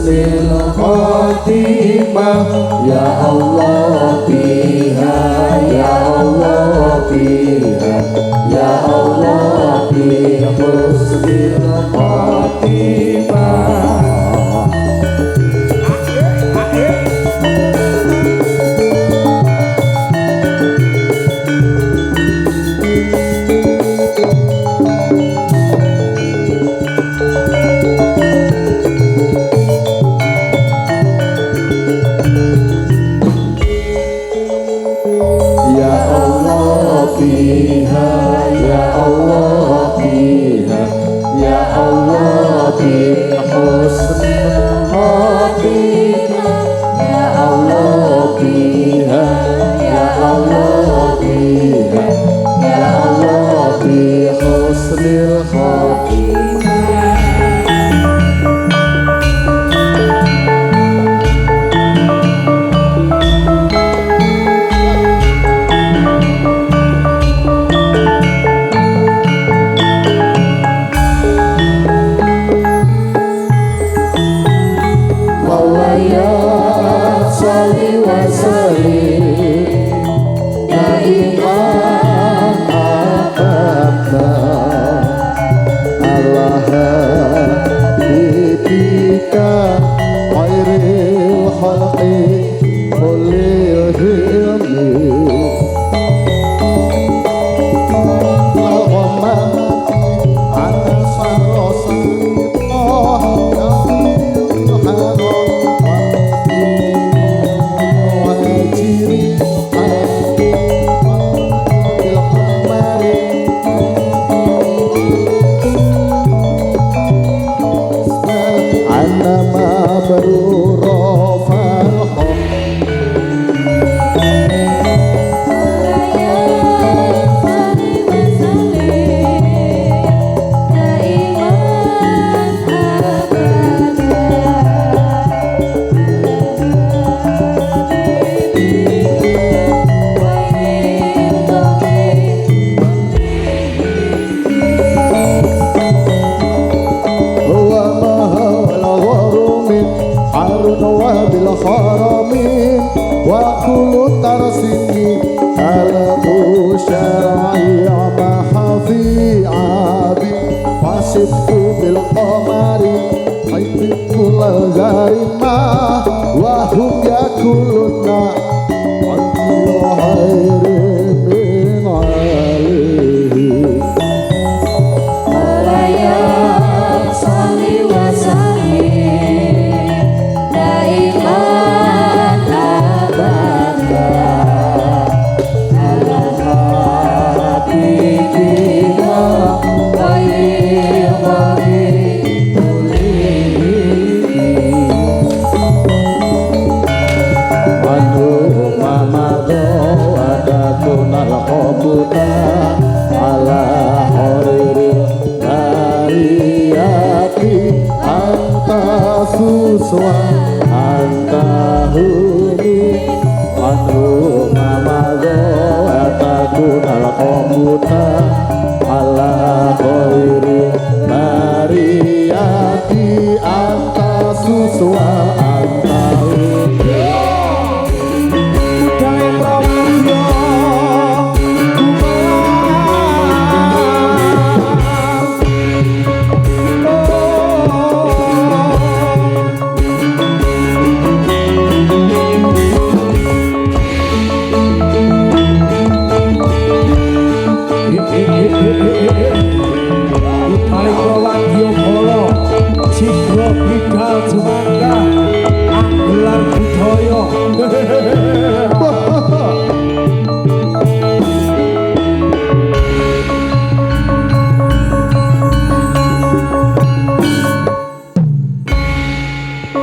husnil khotimah ya Allah biha ya Allah biha ya Allah bi husnil khotimah.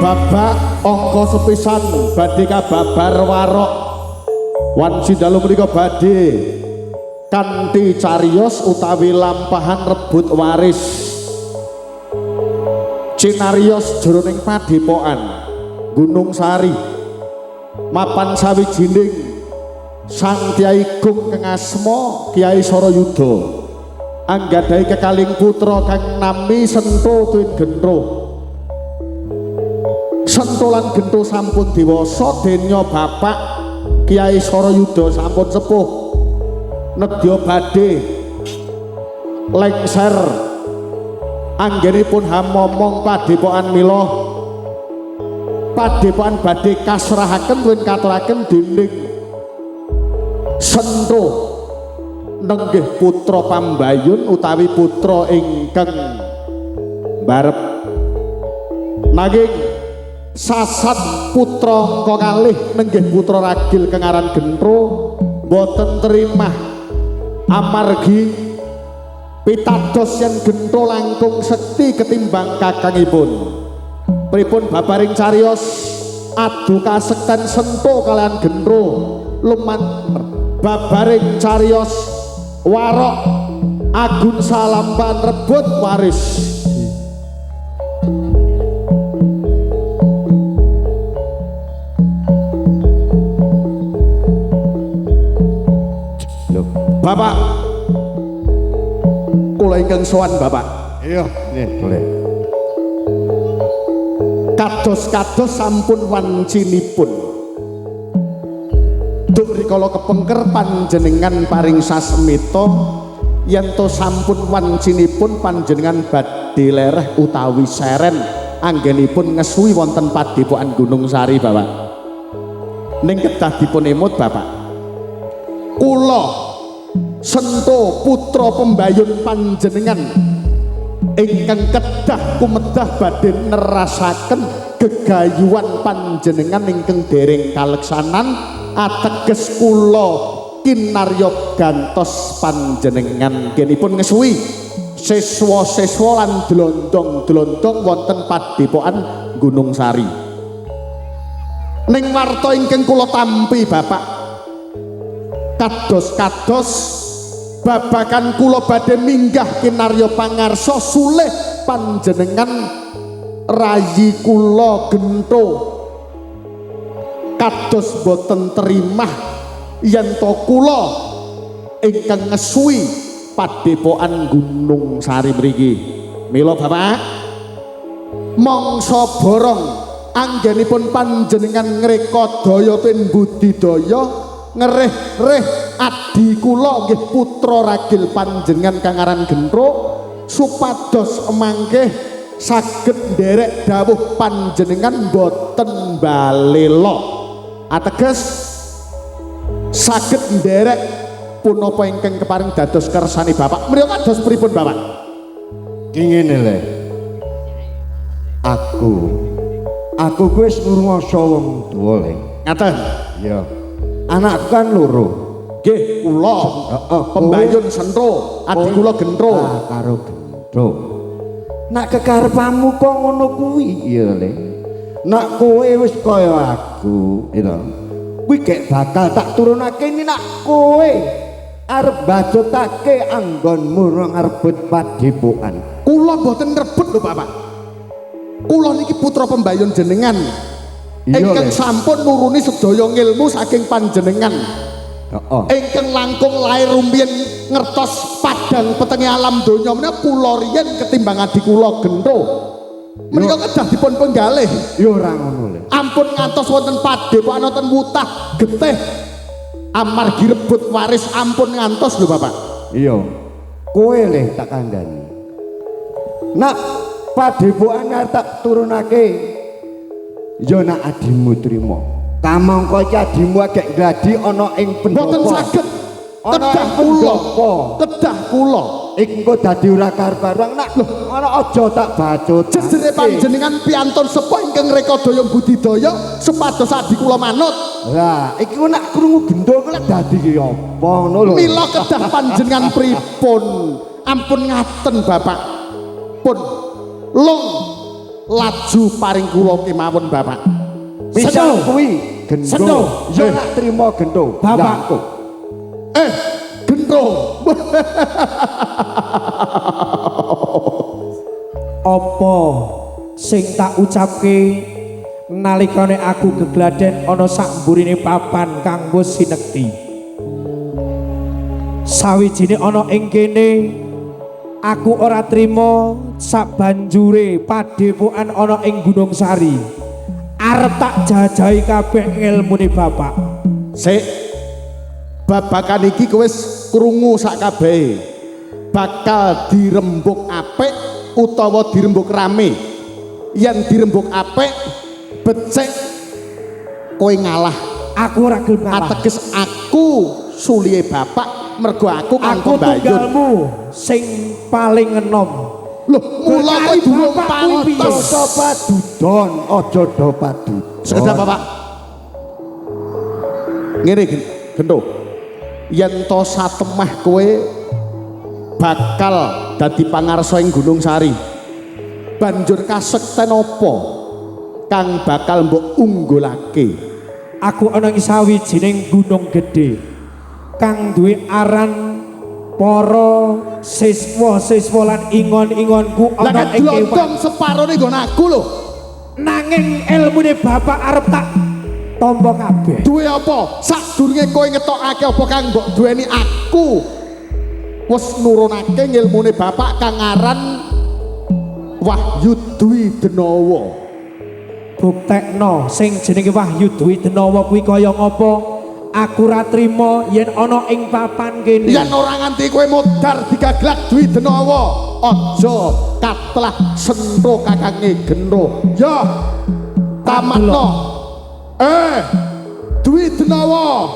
Babak angka sepisan badhe kababar warok wanci dalu menika badhe kanthi cariyos utawi lampahan rebut waris cinarios jroning padepokan Gunung Sari mapan sawijining Sang Kyai Gung kang asma Kyai Sarayuda anggadhahi kekaling putra kang nami Sento Tuwin Gentro Sentolan Gento sampun dewasa denya Bapak Kiai Sorayuda sampun sepuh nedya badhe lengser anggenipun hamomong padepokan mila padepokan badhe kasrahaken win katuraken dening Sento nenggih putra Pambayun utawi putra ingkang barep nanging sasat putra kalih nenggih putra ragil kengaran Gentro boten terimah amargi pitados yen Gentro langkung sekti ketimbang kakangipun pripun babaring cariyos adu kasekten Sento kalian Gentro lumantar babaring cariyos warok agun salampan rebut waris Bapak kula ingkang sowan Bapak iya nggih boleh kados-kados sampun wancinipun duk rikala kepengker panjenengan paring sasmita yen to sampun wancinipun panjenengan badhe lereh utawi seren anggenipun ngesuwi wonten padepokan Gunung Sari Bapak ning kedah dipun emut Bapak kula Sento putra Pembayun panjenengan ingkang kedah kumedah badhe nerasaken gegayuhan panjenengan ingkang dereng kaleksanan ateges kula kinarya gantos panjenengan genipun ngesuwi siswa-siswa lan dlondong-dlondong wonten padepokan Gunung Sari ning warta ingkang kula tampi Bapak kados-kados babakan kula badhe minggah kinarya pangarsa sulih panjenengan rayi kula Gento kados boten terimah yen to kula ingkang ngesuwi padepokan Gunung Sari mriki mila Bapak mangsa borong anggenipun panjenengan ngreka daya pin budidaya ngereh-reh adi kula nggih putra ragil panjenengan kang aran Gentro supados mangke saged nderek dawuh panjenengan boten balela ateges saged nderek punapa ingkang keparing dados kersane Bapak mriyo kados pripun Bapak ngene le aku wis ngrungasa wong tuwa le ngaten iya anakku kan loro nggih kula Pembayun Sento adik kula Gentro karo Gentro nak kekarepanmu kok ngono kuwi iya le nak kowe wis kaya aku itu kuwi gek bakal tak turunake ini nak kowe arep bajotake anggonmu ngarebut padepokan kula mboten rebut lho Bapak kula niki putra Pembayun jenengan ingkang sampun nuruni sedaya ngilmu saking panjenengan ingkang langkung lair rumiyin ngertos padang petenge alam donya menika kula riyen ketimbang adik kula Gentro menika kedah dipun penggalih ya ora ngono le ampun ngantos wonten padepokan wonten wutah getih amargi rebut waris ampun ngantos lho Bapak iya kowe le tak kandhani nak padepokan tak turunake ya nak adimu trima kamangka iki adimu agek gladi ana ing pendopo boten saged kedah kula engko dadi ora karep-karep nak ana aja tak bacot jejere panjenengan piantun sepuh ingkang reka daya budidaya supados adi kula manut lah iki nak krungu Gento kok dadi ki apa ngono lho mila kedah panjenengan pripun ampun ngaten Bapak pun long laju paring kula kemawon Bapak misal kuwi Gento yo nak trima Gento Bapak Gento apa sing tak ucapke nalikane aku gegladen ana sak mburine papan kanggo sinekti sawijine ana ing kene aku ora trima sak banjure padepokan ana ing Gunung Sari arep tak jajahi kabeh ngilmune bapak. Sik. Babakan iki kowe wis krungu sak kabehe. Bakal dirembuk apik utawa dirembuk rame. Yen dirembuk apik becik kowe ngalah. Aku ora gelem ngalah. Ateges aku suliye bapak mergo aku kang Aku pembayun. tunggalmu sing paling enom. Loh, mula kowe durung bapakku piye? pantes. Aja padudon, aja do padudon. Sekedap bapak. Ngene Gento. Yen to satemah kowe bakal dadi pangarsa ing Gunung Sari. Banjur kasekten apa kang bakal mbok unggulake? Aku ana ing sawijining gunung gedhe kang duwe aran para siswa-siswa lan ingon-ingonku Lah ana kan ing glondong separone nggon aku lho. nanging ilmune bapak arep tak tampa kabeh. Duwe apa? Sadurunge kowe ngetokake apa kang mbok duweni aku. Wes nurunake ngilmune bapak kang aran Wahyu Dwi Denawa. Buktekno sing jenenge Wahyu Dwi Denawa kuwi kaya ngapa? Aku ra trima yen ana ing papan kene. Yen ora nganti kowe modar digaglak Dwi Denawa, aja katlah sentro kakange Gento. Ya, tamatno. Dwi Denawa,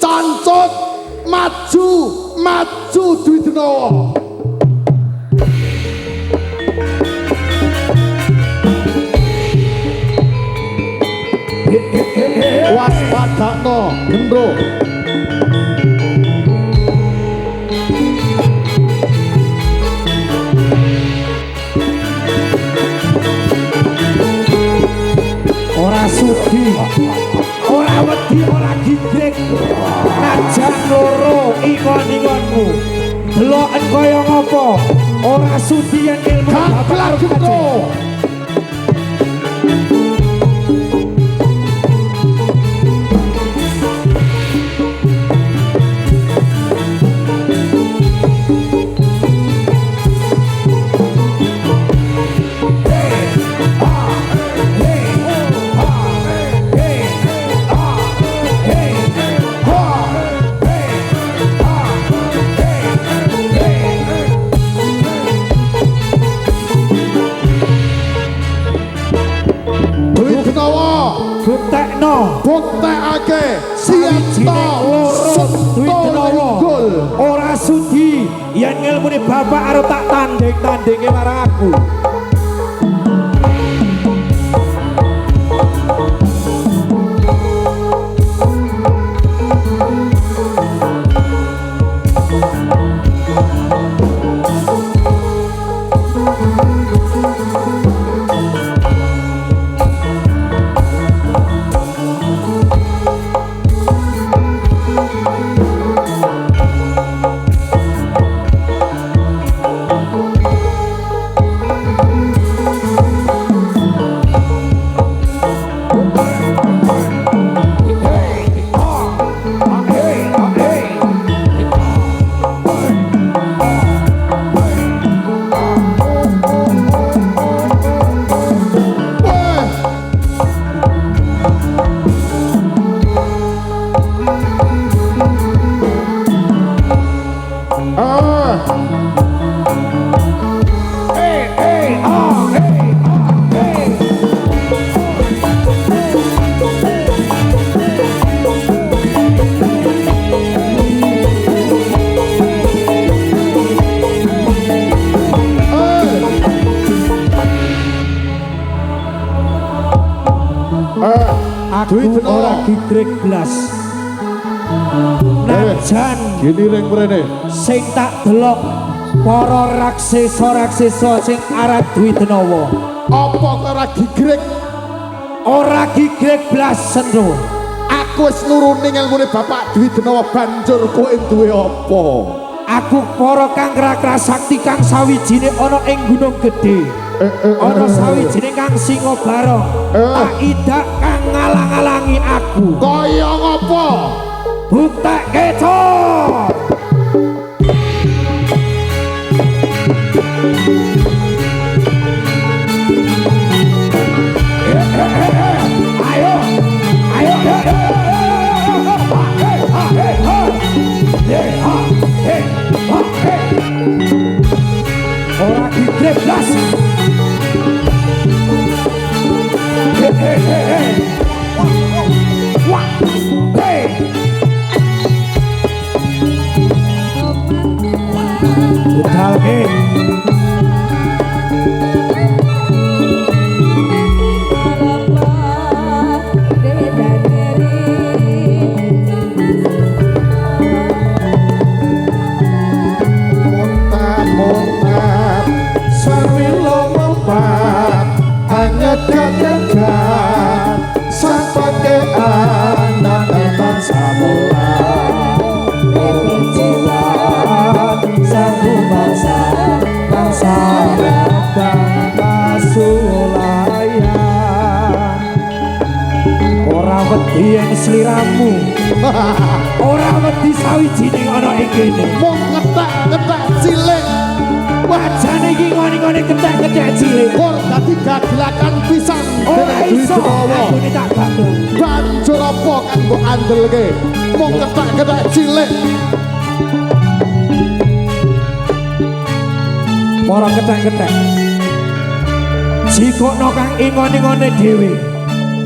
cancut maju, maju Dwi Denawa. Waspadakno, Gento. Ora sudi, ora wedi, ora gigrek. Najan loro ingon-ingonmu. Deloken kaya ngapa? Ora sudi yen ilmu Gaglak Gento. Buktekno Buktekake siapta Dwi Denawa ora sudi yen ngilmune bapak arep tak tanding-tandinge marang aku. Aku ora gigrek blas. Najan gini ring mrene sing tak delok para raksasa sing aran Dwi Denawa. apa kowe ora gigrek? Ora gigrek blas sendro. Aku wis nuruni ilmune bapak Dwi Denawa, banjur kowe duwe apa? Aku para kang krakra sakti kang sawijine ana ing gunung gedhe. Ana sawijine kang singa barong. Tak idak kang ngalang-alangi aku. Kaya ngapa? Buktekke cok. budal ke Monta samilo mempat hanya dekat sampai anak eman samula satu bangsa bangsa Sulaya ora wedi yen sliramu ora wedi sawijining ana ing kene mung ketek-ketek cilik wajane iki ngene-ngene ketek-ketek cilik kor dadi gagilakan pisan ora iso aku ini tak bangun banjur apa kang mbok andelke mung ketek-ketek cilik para ketek-ketek jikono kang ingone-ingone dhewe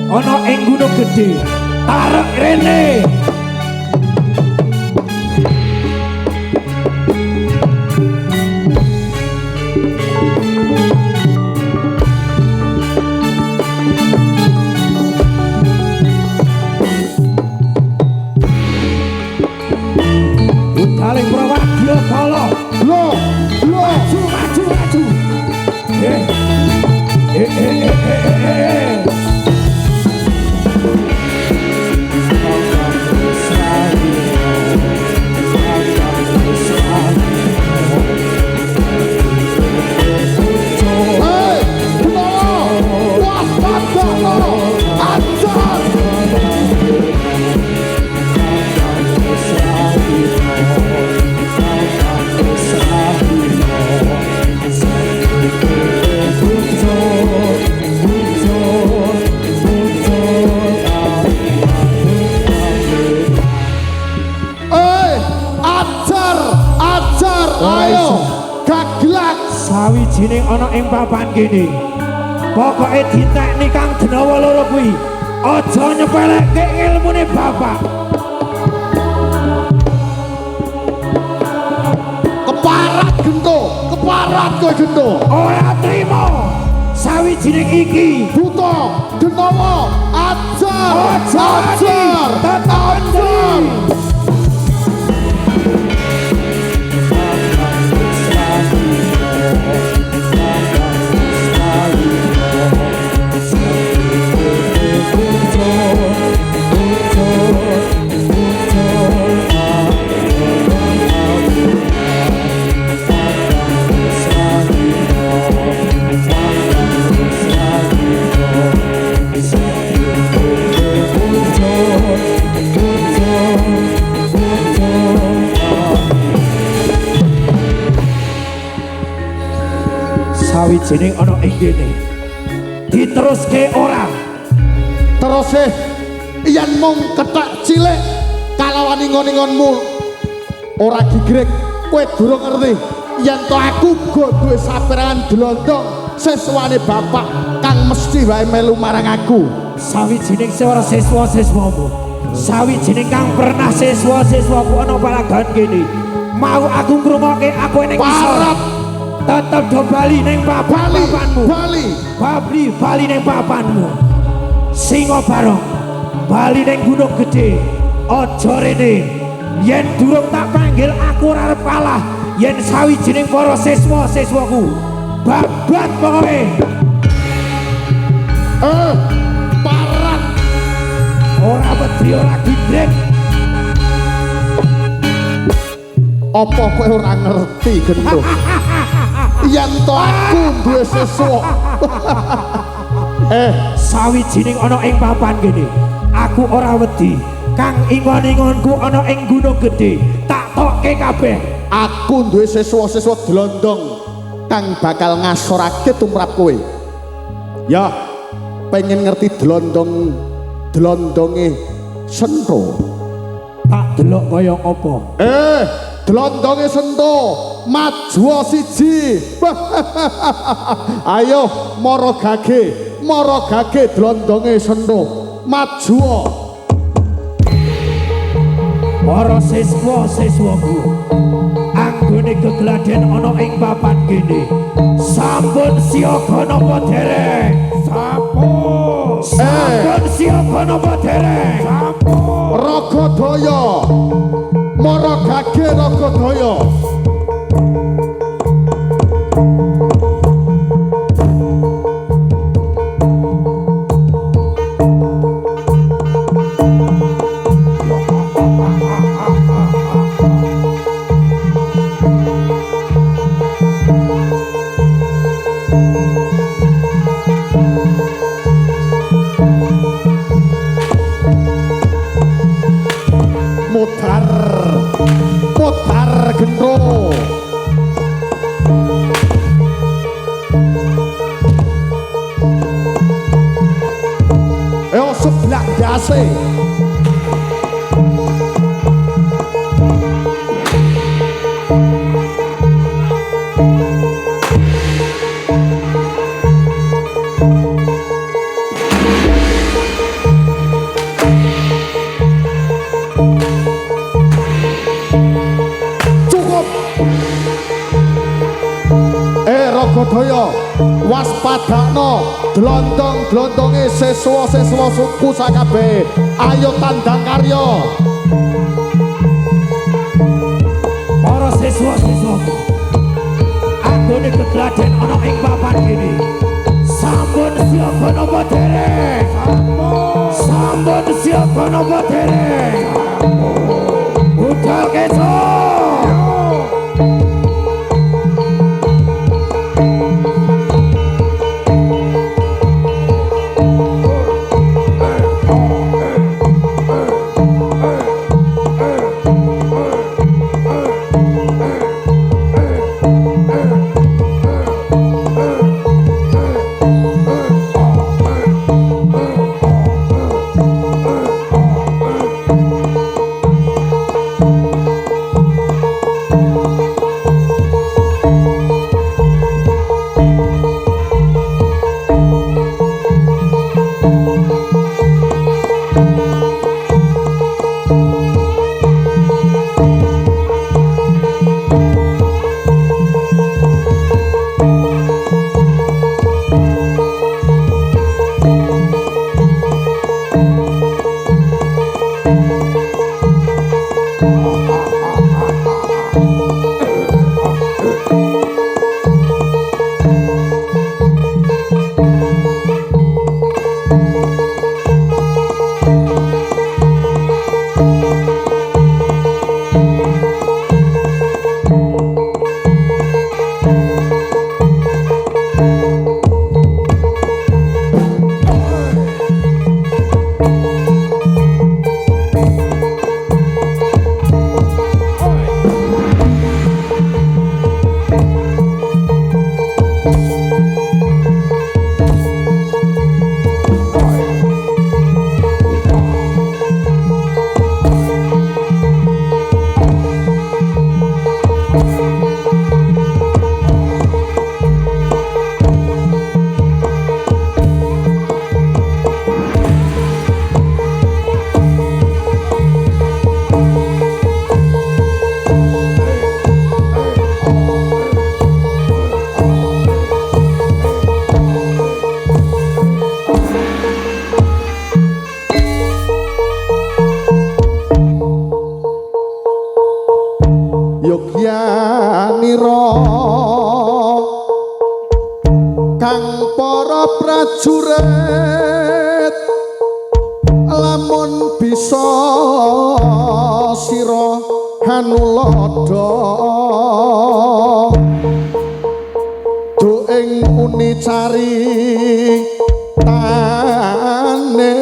ana ing gunung gedhe arek rene Utaling Prawadya Kala lho maju sawijining ana ing papan kene pokoke ditekni kang denawa loro kuwi aja nyepelekke ilmune bapak keparat kowe gento ora trimo sawijining iki buta denawa ajar tetonjon sawijining ana ing kene diteruske ora terus yen mung ketek cilik kalawan ingon-ingonmu ora digrek kowe durung ngerti yen to aku go duwe saperangan dlondong sesuwane bapak kang mesti wae melu marang aku sawijining swara siswa-siswamu sawijining kang pernah siswa-siswaku ana palagan kene mau aku ngrungokke aku ning parap tetep do bali ning papanmu bali ning papanmu Singo Barong bali ning gunung gedhe aja rene yen durung tak panggil aku ora arep kalah yen sawijining para siswa-siswaku babat pokoke parat ora wedi ora gidrek apa kowe ora ngerti gento yen to aku duwe siswa sawijining ana ing papan kene aku ora wedi kang ingon-ingonku ana ing gunung gedhe tak tokke kabeh aku duwe siswa-siswa dlondong kang bakal ngasorake tumrap kowe ya pengen ngerti dlondonge Sento tak delok kaya apa dlondonge Sento maju siji ayo mara gage dlondonge Sento maju para siswa-siswaku anggone gegladen ana ing papan kene sampun siaga napa dereng sampun siaga napa dereng Ragadaya maragake Ragadaya Putar gendro sebelah dase Ragadaya waspadakno glondong-glondonge siswa-siswa suku sakabeh ayo tandang karya para siswa-siswaku anggone gegladen ana ing papan kene sampun siaga napa dereng sampun siaga napa dereng budal keso Yogyanira kang para prajurit lamun bisa sira hanulada do ing uni cari tane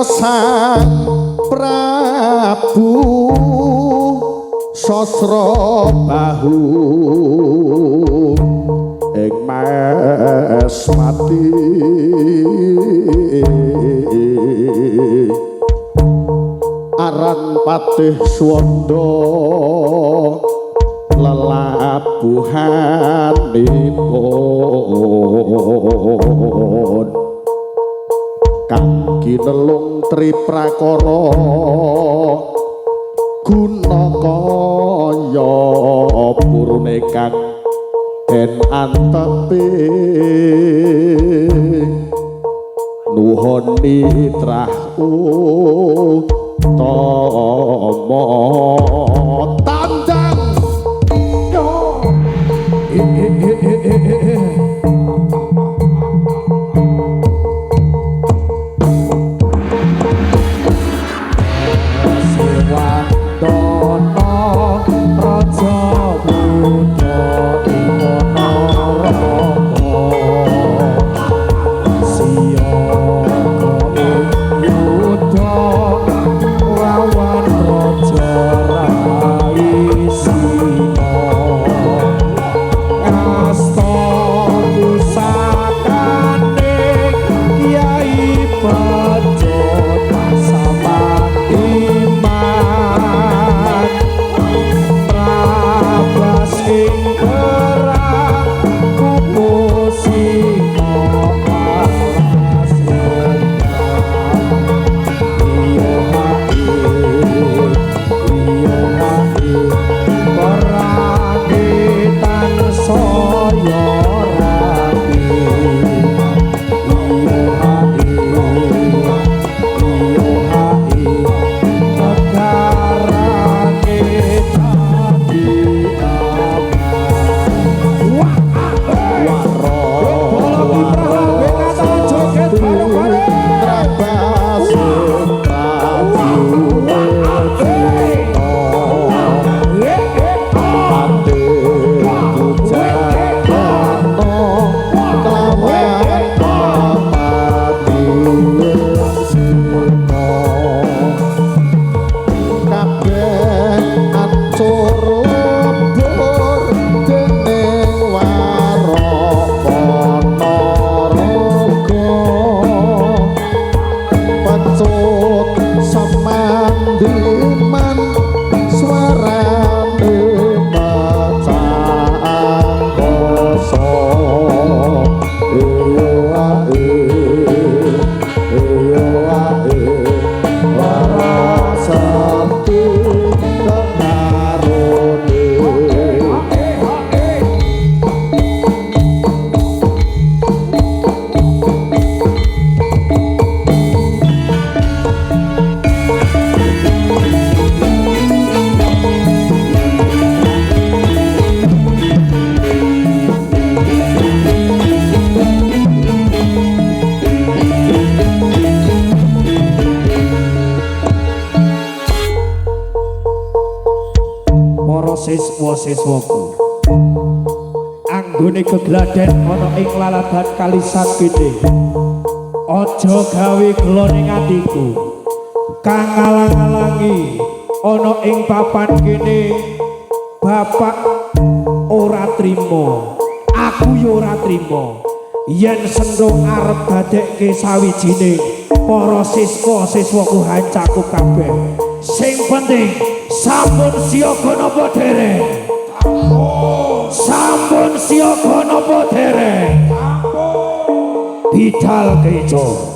Sang Prabu Sasra Bahu ing Mesmati aran Patih Swanda lelah labuhanipun kang kinelung triprakara gunakaya purune kang den antepe nuhun nitrahu tomo tandang siswa-siswaku anggone gegladen ana ing laladan kali sagede aja gawe gelo ning atiku kang ngalang-alangi ana ing papan kene bapak ora trima aku yo ora trima yen sendung arep dadekke sawijining para siswa-siswaku hancaku kabeh sing penting sampun siaga napa dereng sampun siaga napa dereng bidal kejo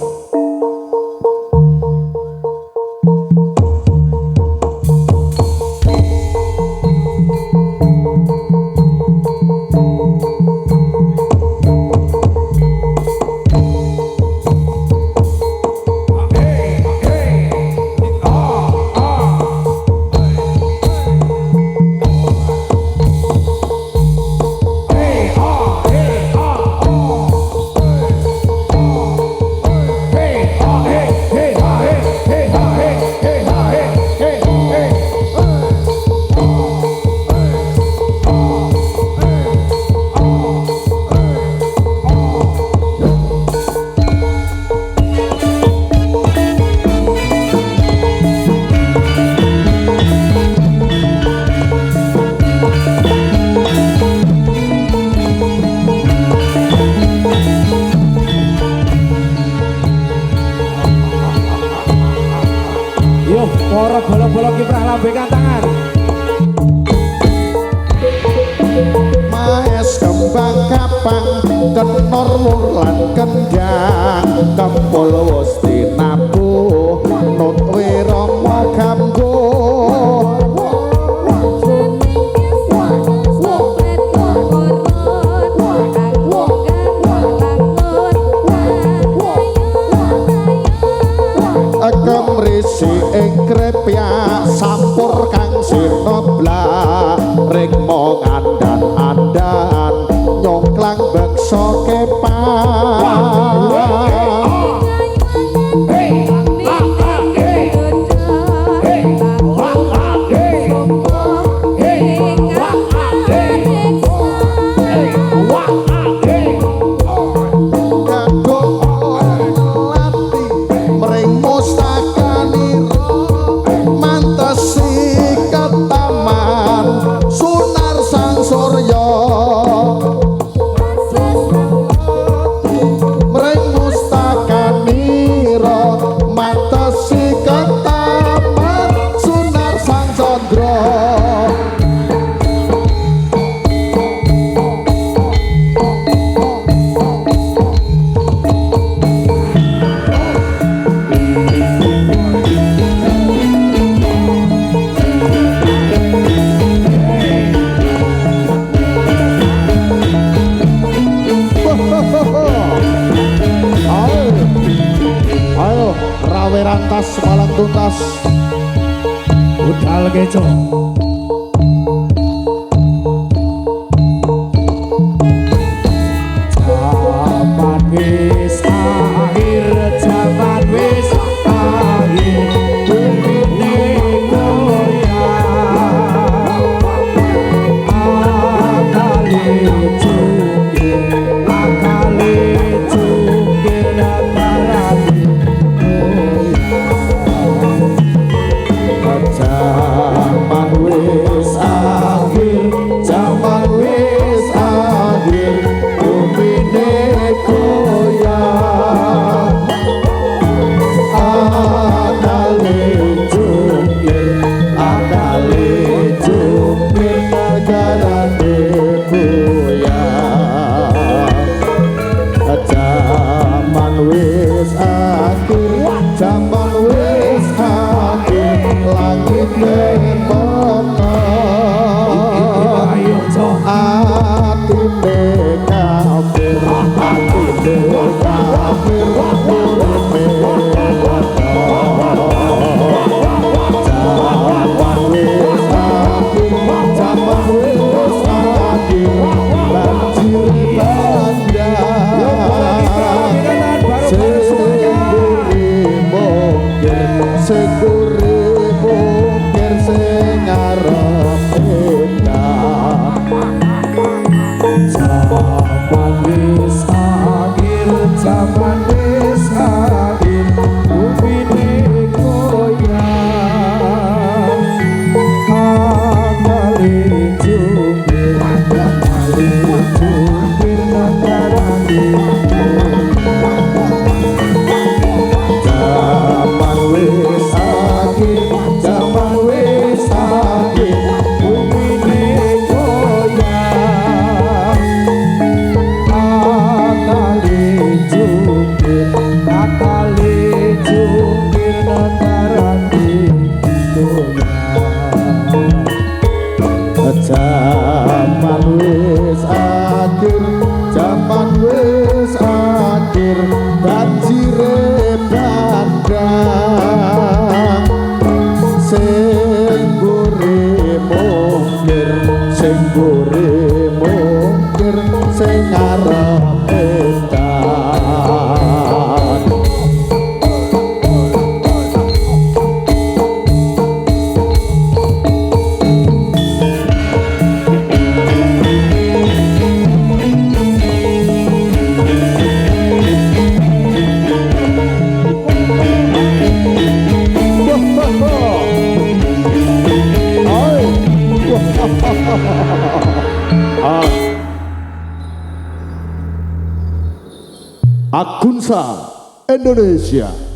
para bola-bola kiprah lambe tangan. kembang kapang kenor lan kendang kempul wis dinabuh nut wirama gambo kemrisi ing krepya sampur kang sinobla ring andan-andan nyongklang beksa kepan rantas malang tuntas budal keco zaman wis akhir zaman wis akhir bumine goyang akale cungkir nakarati zaman wis akhir bumine goyang akale jungkir nagarane goyang zaman wis akhir langit memana atine kafir zaman wis akhir banjir bandang seguri mungkir sing arep edan zaman wis akhir bumine goyang akale jungkir nagarane zaman wis akhir bumine goyang akale jungkir nagarane goyang zaman wis akhir banjire bandang sing gure mungkir sing arep edan Agunsa Indonesia.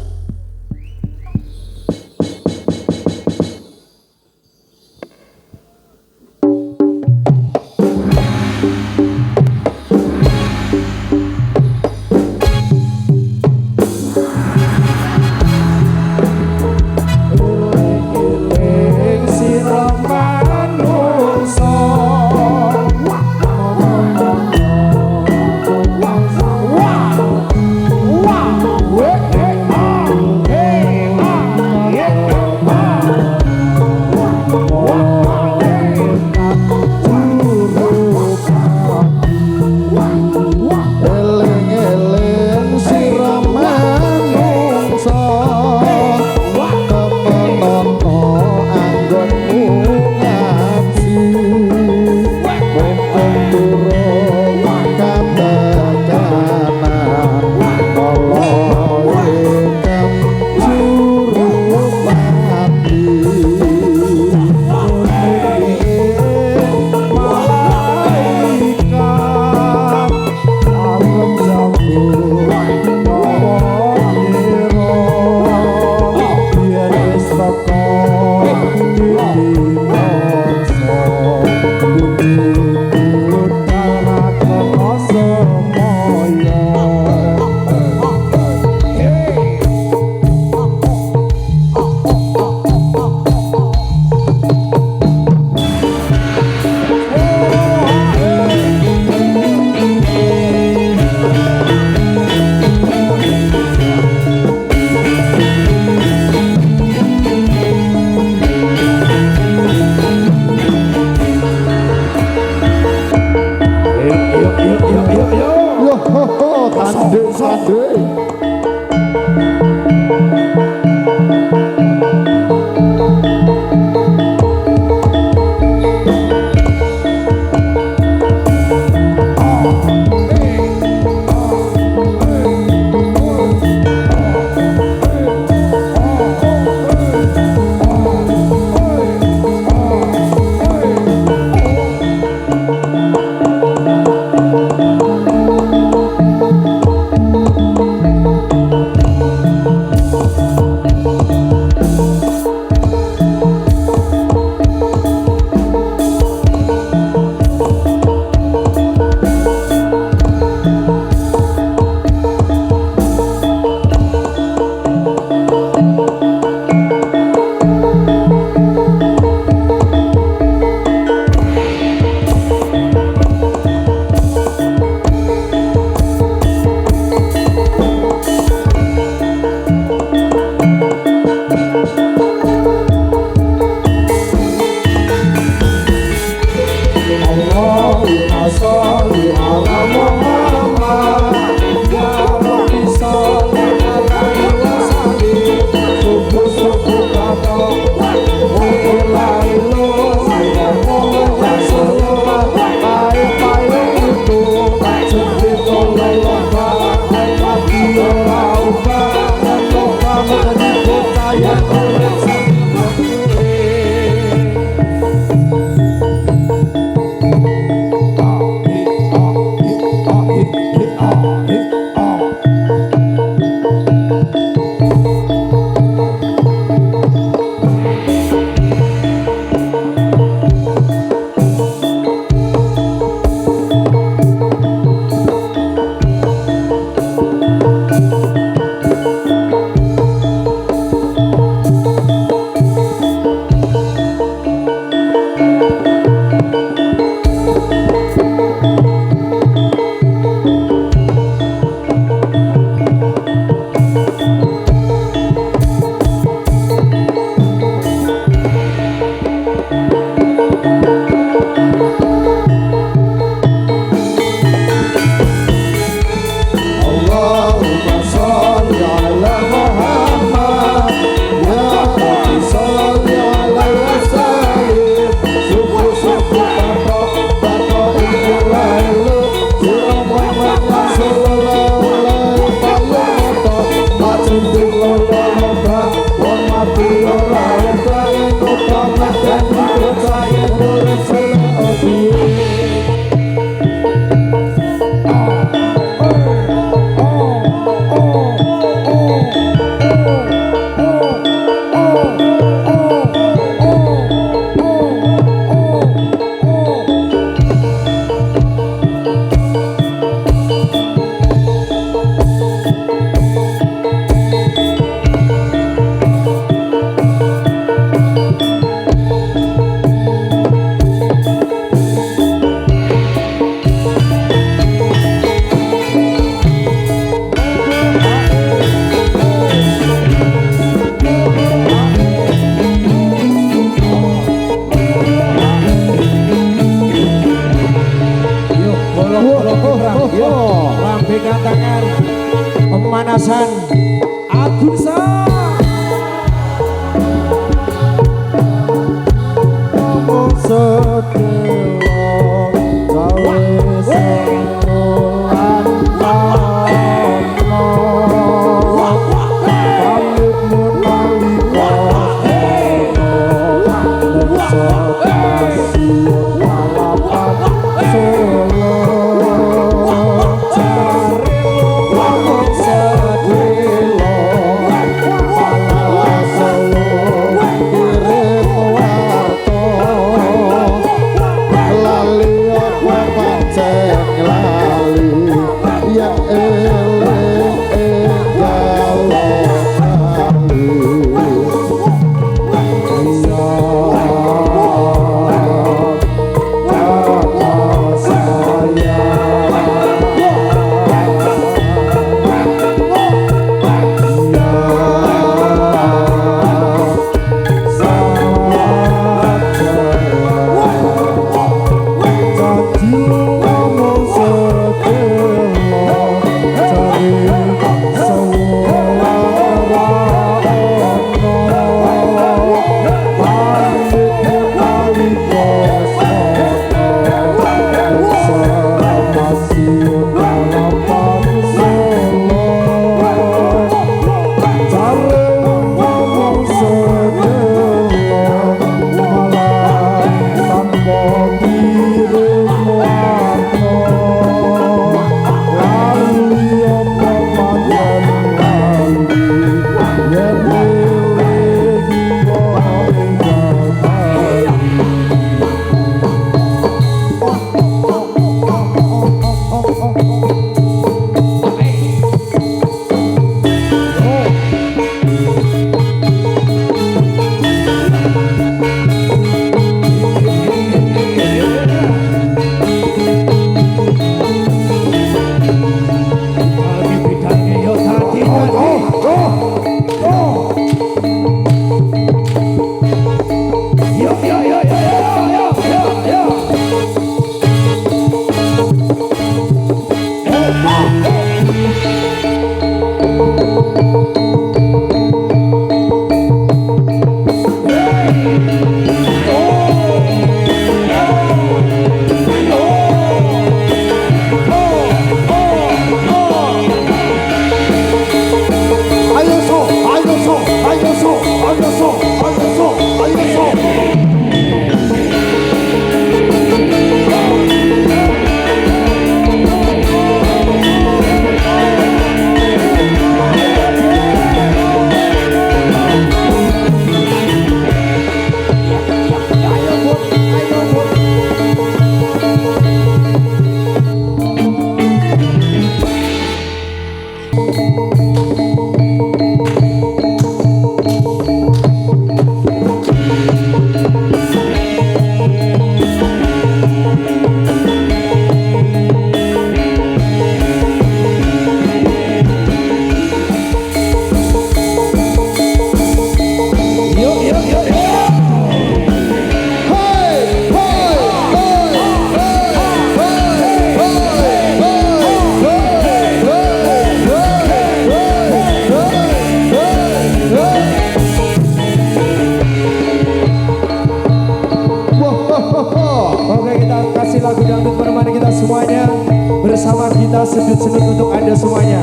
kita sudut-sudut untuk Anda semuanya.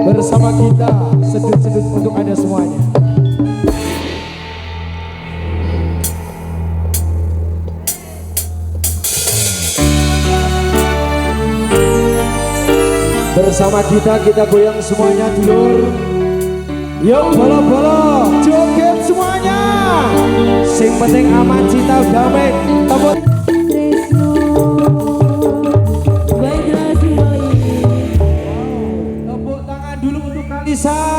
Bersama kita sudut-sudut untuk Anda semuanya. Bersama kita goyang semuanya dulur. Yuk bolo-bolo, joget semuanya. Sing penting aman, cinta, damai. Tepuk tangan dulu untuk Kalisa.